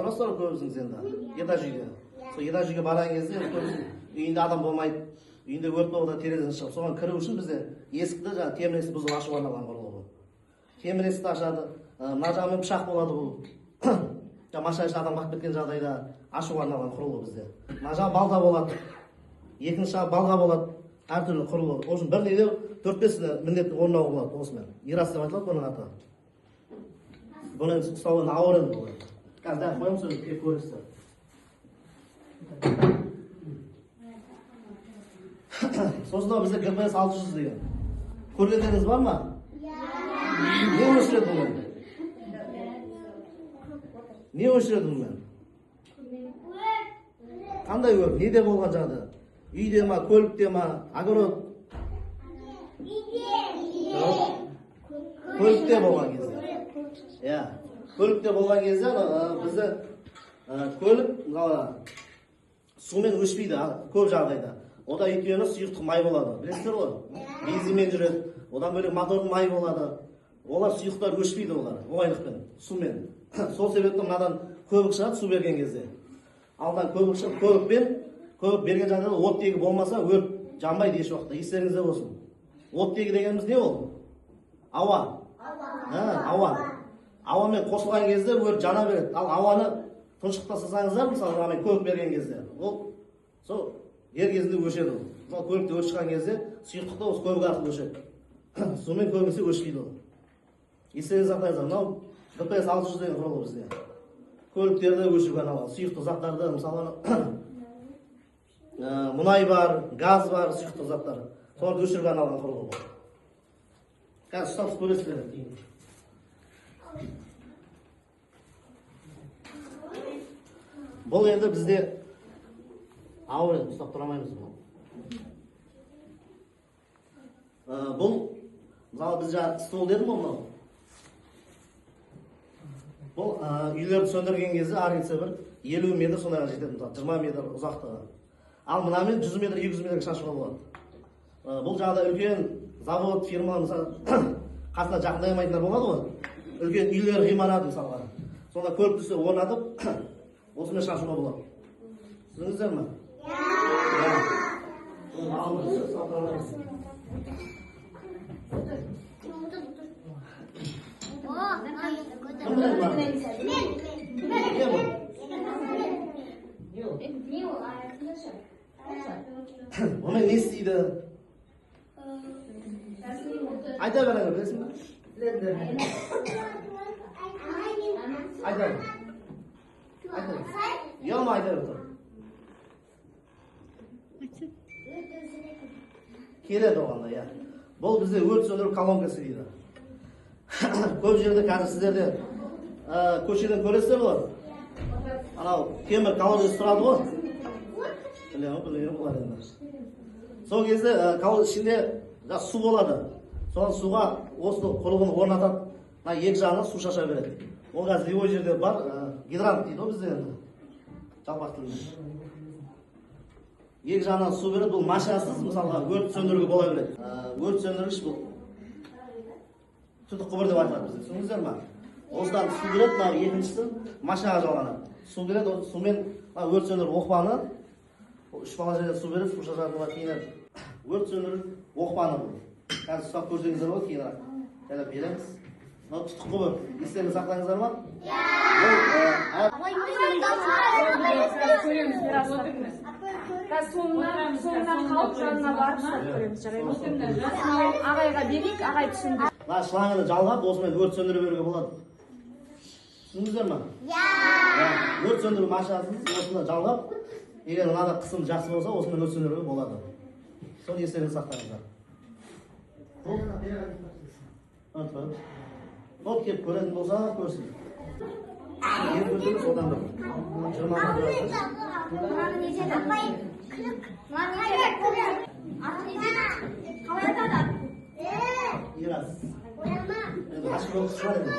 тұрасыздар ғой көбісіңіз енді этаж үйде. Сол этаж үйге барған кезде үйінде адам болмайды, үйінде өрт болғанда терезеден шығып, соған кіру үшін бізде есікті жаңағы темір есікті бұзып ашуға арналған құрылғы. Темір есікті ашады, мына жағымен пышақ болады бұл. Машина ішіне адам қалып кеткен жағдайда ашуға арналған құрылғы бізде. Мына жағы балға болады, екінші жағы балға болады, әртүрлі құрылғы. Ол үшін бір неде 4-5 міндетті орындауға болады осымен. Ирас деп айтылады бұның аты. Бұны ұстау ауыр енді бұл. Қазір дәл қоямын сөз кеп көресіздер. Сосын бізде ГПС 600 деген. Көргендеріңіз бар ма? Не өшіреді бұны? Не өшіреді бұны? Қандай өрт? Неде болған жағды? Үйде ма, көлікте ма, огород? Көлікте болған кезде. Көлікте болған кезде бізді көлік сумен өшпейді көп жағдайда. Ода өйткені сұйықтық май болады. Білесіздер ғой? Бензинмен жүреді. Одан бөлек мотордың май болады. Олар сұйықтар өшпейді олар, оңайлықпен, сумен. Сол себепті мынадан көбік шығады су берген кезде. Алдан көбік шығып, көбік берген жағдайда оттегі болмаса өрт жанбайды еш уақытта. Естеріңізде болсын. Оттегі дегеніміз не ол? Ауа. Ауа. Ауамен қосылған кезде өрт жана береді. Ал ауаны тұншықта сасаңыздар, мысалы, көбік берген кезде, ол сол ер кезінде өшеді ол. Мысалы, көлікте өрт шыққан кезде сұйықтықта осы көбік арқылы өшеді. Сумен көбінесе өшпейді ол. Естеріңізде сақтаңыздар, мынау ГПС 600 деген құрылғы бізде. Көліктерді өшіруге арналған, сұйықтық заттарды, мысалы, мұнай бар, газ бар, сұйықтық заттар. Соларды өшіруге арналған құрылғы бұл. Қазір ұстап көресіздер. Бұл енді бізде ауыр енді ұстап тұра алмаймыз бұл. Бұл, мысалы біз жаңа стол дедім ғой мынау. Бұл үйлерді сөндірген кезде аргенсе бір 50 метр сондайға жетеді, 20 метр ұзақтығы. Ал мынамен 100 метр, 200 метрге шашуға болады. Бұл жағда үлкен завод, фирма, мысалы, қасына жақындаймайтындар болады ғой. Үлкен үйлер ғимарат мысалға. Сонда көлік түсі орнатып, осымен шашуға болады. Түсініңіздер ме? Оны не істейді? Айта беріңіз, білесің бе? Айта бер. Ұялма айта бер. Келеді оғанда, я. Бұл бізде өрт сөндіру колонкасы дейді. Көп жерде қазір сіздерде көшеден көресіздер ғой. Анау темір колодец тұрады ғой. Білемін олар енді. Сол кезде колодец ішінде су болады. Соған суға осы құрылғыны орнатады. Екі жағына су шаша береді. Ол қазір ливой жерде бар, гидрант дейді ғой бізде енді. Жалпақ тілінде. Екі жағынан су береді, бұл машинасыз, мысалға, өрт сөндіруге бола береді. Өрт сөндіргіш бұл түтік құбыр деп айтылады бізде. Түсініңіздер ме? Осыдан су береді, мынау екіншісі машинаға жалғанады. Су береді, сумен өрт сөндіру оқпаны, 3 бала жерде су береді, су шашатынға кейінер. Өрт сөндіру оқпаны бұл. Қазір ұстап көрсеңіздер ғой, кейінірек. Жәлеп береміз. Мынау түтік құбыр. Естеріңізде сақтаңыздар ма? Соңынан қалып жанына барып ұстап көреміз, жарайды ма? Ағайға берейік, ағай түсінді. Мына шлангыны жалғап, осымен өрт сөндіре беруге болады. Түсіндіңіздер ме? Өрт сөндіру машинасын осында жалғап, егер мынада қысым жақсы болса, осымен өрт сөндіруге болады. Соны естеріңізде сақтаңыздар. От кеп көретін болса, көрсін. Егер көрсеңіз, одан бір 20 Ирас. Ашық болып шығар енді.